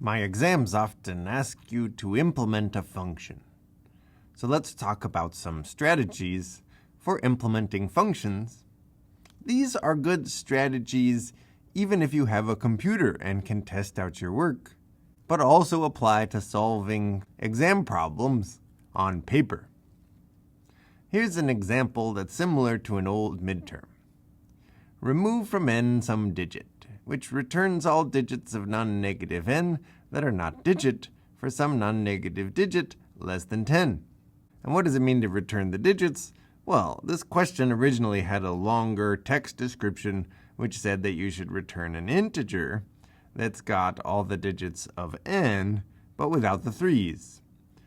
My exams often ask you to implement a function. So let's talk about some strategies for implementing functions. These are good strategies even if you have a computer and can test out your work, but also apply to solving exam problems on paper. Here's an example that's similar to an old midterm. Remove from n some digit, which returns all digits of non-negative n that are not digit for some non-negative digit less than 10. And what does it mean to return the digits? Well, this question originally had a longer text description which said that you should return an integer that's got all the digits of n, but without the 3's.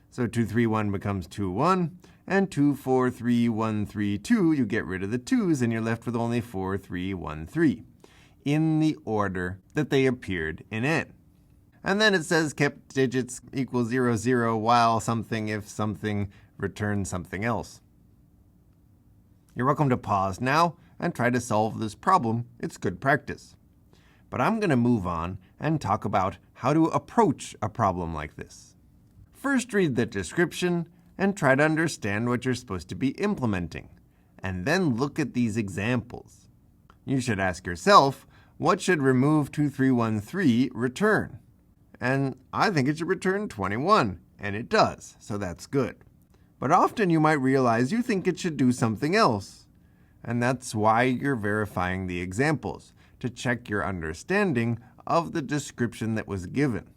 So 231 becomes 21, and 243132, you get rid of the 2's, and you're left with only 4313, in the order that they appeared in n. And then it says kept digits equals 0, 0, while something, if something, return something else. You're welcome to pause now and try to solve this problem. It's good practice. But I'm going to move on and talk about how to approach a problem like this. First, read the description and try to understand what you're supposed to be implementing, and then look at these examples. You should ask yourself, what should remove 2313 return? And I think it should return 21, and it does, so that's good. But often you might realize you think it should do something else, and that's why you're verifying the examples, to check your understanding of the description that was given.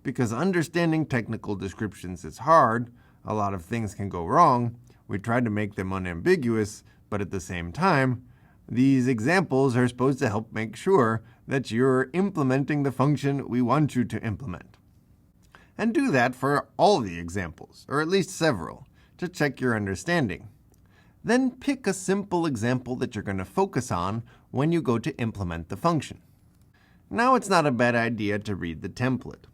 Because understanding technical descriptions is hard, a lot of things can go wrong. We try to make them unambiguous, but at the same time, these examples are supposed to help make sure that you're implementing the function we want you to implement. And do that for all the examples, or at least several, to check your understanding. Then pick a simple example that you're going to focus on when you go to implement the function. Now it's not a bad idea to read the template.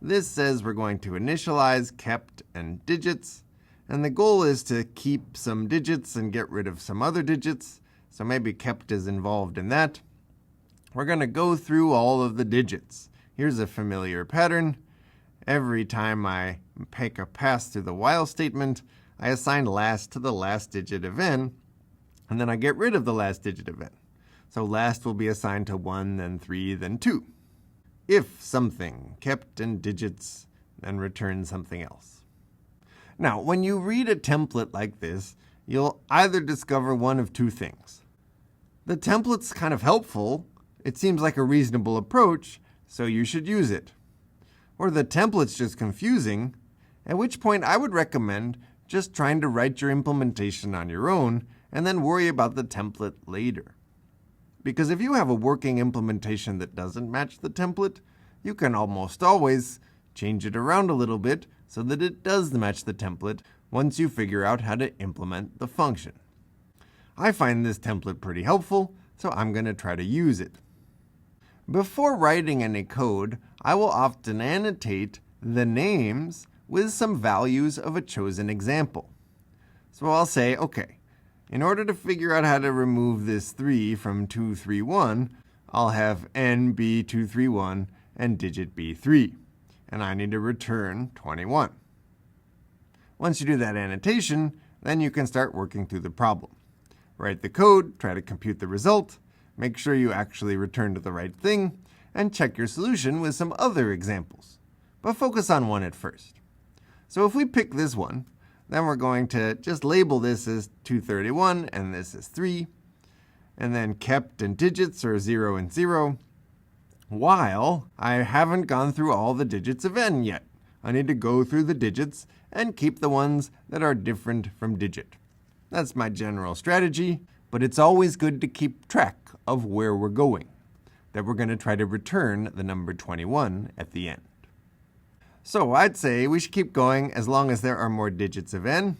This says we're going to initialize kept and digits, and the goal is to keep some digits and get rid of some other digits, so maybe kept is involved in that. We're going to go through all of the digits. Here's a familiar pattern. Every time I make a pass through the while statement, I assign last to the last digit of n, and then I get rid of the last digit of n. So last will be assigned to 1, then 3, then 2. If something, kept in digits, then return something else. Now, when you read a template like this, you'll either discover one of two things. The template's kind of helpful, it seems like a reasonable approach, so you should use it. Or the template's just confusing, at which point I would recommend just trying to write your implementation on your own and then worry about the template later. Because if you have a working implementation that doesn't match the template, you can almost always change it around a little bit so that it does match the template once you figure out how to implement the function. I find this template pretty helpful, so I'm going to try to use it. Before writing any code, I will often annotate the names with some values of a chosen example. So I'll say, okay, in order to figure out how to remove this 3 from 231, I'll have n be 231 and digit be 3, and I need to return 21. Once you do that annotation, then you can start working through the problem. Write the code, try to compute the result, make sure you actually return to the right thing, and check your solution with some other examples. But focus on one at first. So if we pick this one, then we're going to just label this as 231 and this is 3. And then kept and digits are 0 and 0. While I haven't gone through all the digits of n yet. I need to go through the digits and keep the ones that are different from digit. That's my general strategy, but it's always good to keep track of where we're going, that we're going to try to return the number 21 at the end. So I'd say we should keep going as long as there are more digits of n,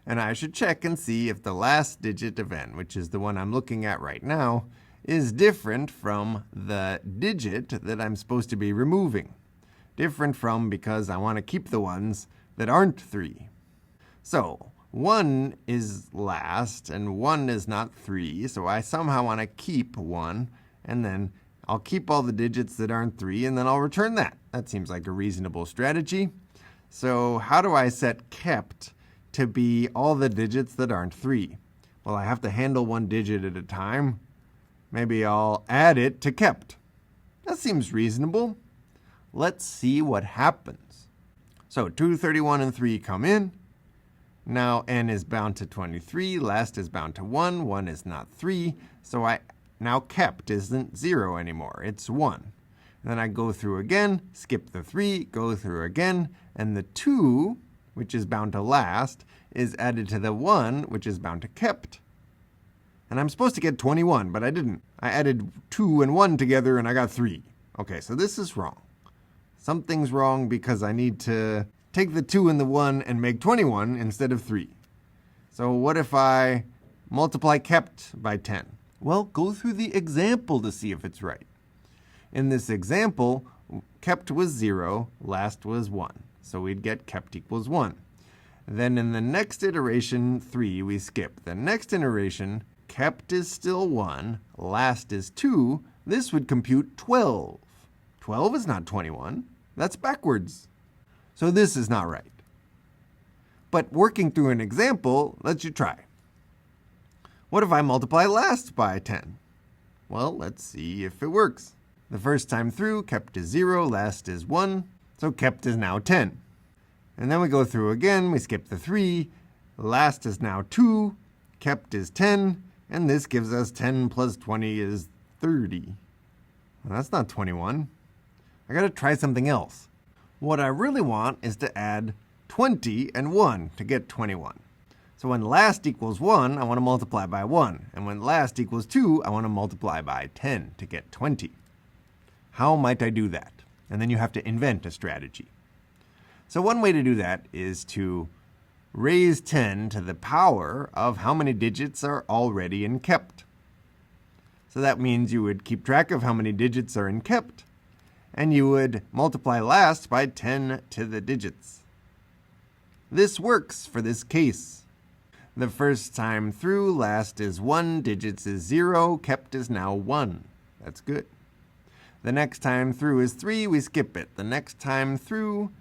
and I should check and see if the last digit of n, which is the one I'm looking at right now, is different from the digit that I'm supposed to be removing. Different from because I want to keep the ones that aren't 3. So 1 is last, and 1 is not 3, so I somehow want to keep 1, and then I'll keep all the digits that aren't 3, and then I'll return that. That seems like a reasonable strategy. So how do I set kept to be all the digits that aren't 3? Well, I have to handle one digit at a time. Maybe I'll add it to kept. That seems reasonable. Let's see what happens. So 2, 31, and 3 come in. Now n is bound to 23, last is bound to 1, 1 is not 3, so now kept isn't 0 anymore, it's 1. And then I go through again, skip the 3, go through again, and the 2, which is bound to last, is added to the 1, which is bound to kept. And I'm supposed to get 21, but I didn't. I added 2 and 1 together and I got 3. Okay, so this is wrong. Something's wrong because I need to take the 2 and the 1 and make 21 instead of 3. So what if I multiply kept by 10? Well, go through the example to see if it's right. In this example, kept was 0, last was 1. So we'd get kept equals 1. Then in the next iteration, 3, we skip. The next iteration, kept is still 1, last is 2. This would compute 12. 12 is not 21. That's backwards. So this is not right. But working through an example lets you try. What if I multiply last by 10? Well, let's see if it works. The first time through, kept is 0, last is 1, so kept is now 10. And then we go through again, we skip the 3, last is now 2, kept is 10, and this gives us 10 plus 20 is 30. Well, that's not 21. I gotta try something else. What I really want is to add 20 and 1 to get 21. So when last equals 1, I want to multiply by 1. And when last equals 2, I want to multiply by 10 to get 20. How might I do that? And then you have to invent a strategy. So one way to do that is to raise 10 to the power of how many digits are already in kept. So that means you would keep track of how many digits are in kept, and you would multiply last by 10 to the digits. This works for this case. The first time through, last is 1, digits is 0, kept is now 1. That's good. The next time through is 3, we skip it. The next time through,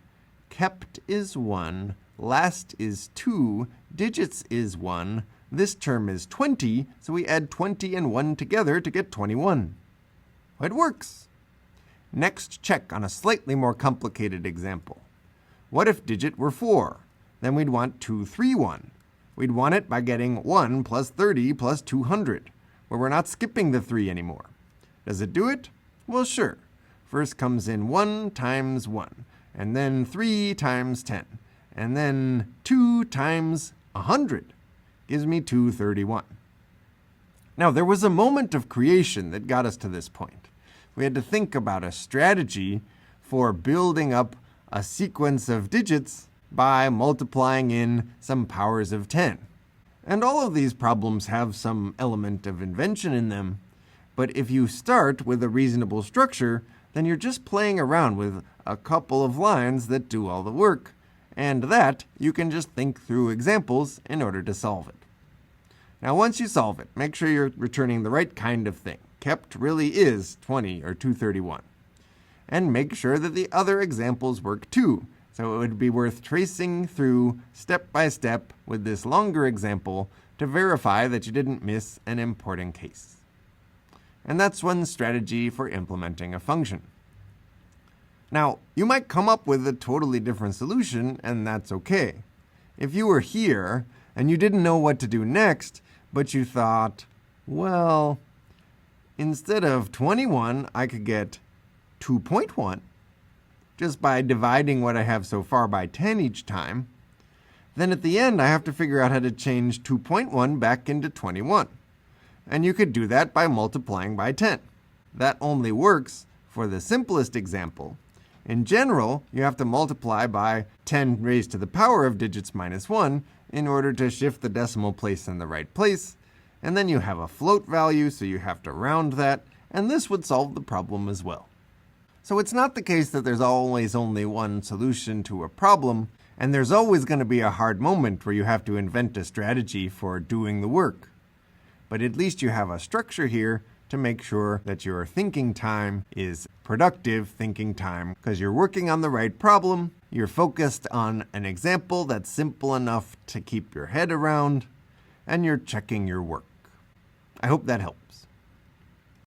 kept is 1, last is 2, digits is 1. This term is 20, so we add 20 and 1 together to get 21. It works. Next, check on a slightly more complicated example. What if digit were 4? Then we'd want 231. We'd want it by getting 1 plus 30 plus 200, where we're not skipping the 3 anymore. Does it do it? Well, sure. First comes in 1 times 1, and then 3 times 10, and then 2 times 100 gives me 231. Now, there was a moment of creation that got us to this point. We had to think about a strategy for building up a sequence of digits by multiplying in some powers of 10. And all of these problems have some element of invention in them, but if you start with a reasonable structure, then you're just playing around with a couple of lines that do all the work, and that you can just think through examples in order to solve it. Now once you solve it, make sure you're returning the right kind of thing. Kept really is 20 or 231. And make sure that the other examples work too. So it would be worth tracing through step by step with this longer example to verify that you didn't miss an important case. And that's one strategy for implementing a function. Now, you might come up with a totally different solution, and that's okay. If you were here and you didn't know what to do next, but you thought, well, instead of 21, I could get 2.1 just by dividing what I have so far by 10 each time. Then at the end, I have to figure out how to change 2.1 back into 21. And you could do that by multiplying by 10. That only works for the simplest example. In general, you have to multiply by 10 raised to the power of digits minus 1 in order to shift the decimal place in the right place. And then you have a float value, so you have to round that, and this would solve the problem as well. So it's not the case that there's always only one solution to a problem, and there's always going to be a hard moment where you have to invent a strategy for doing the work. But at least you have a structure here to make sure that your thinking time is productive thinking time because you're working on the right problem, you're focused on an example that's simple enough to keep your head around, and you're checking your work. I hope that helps.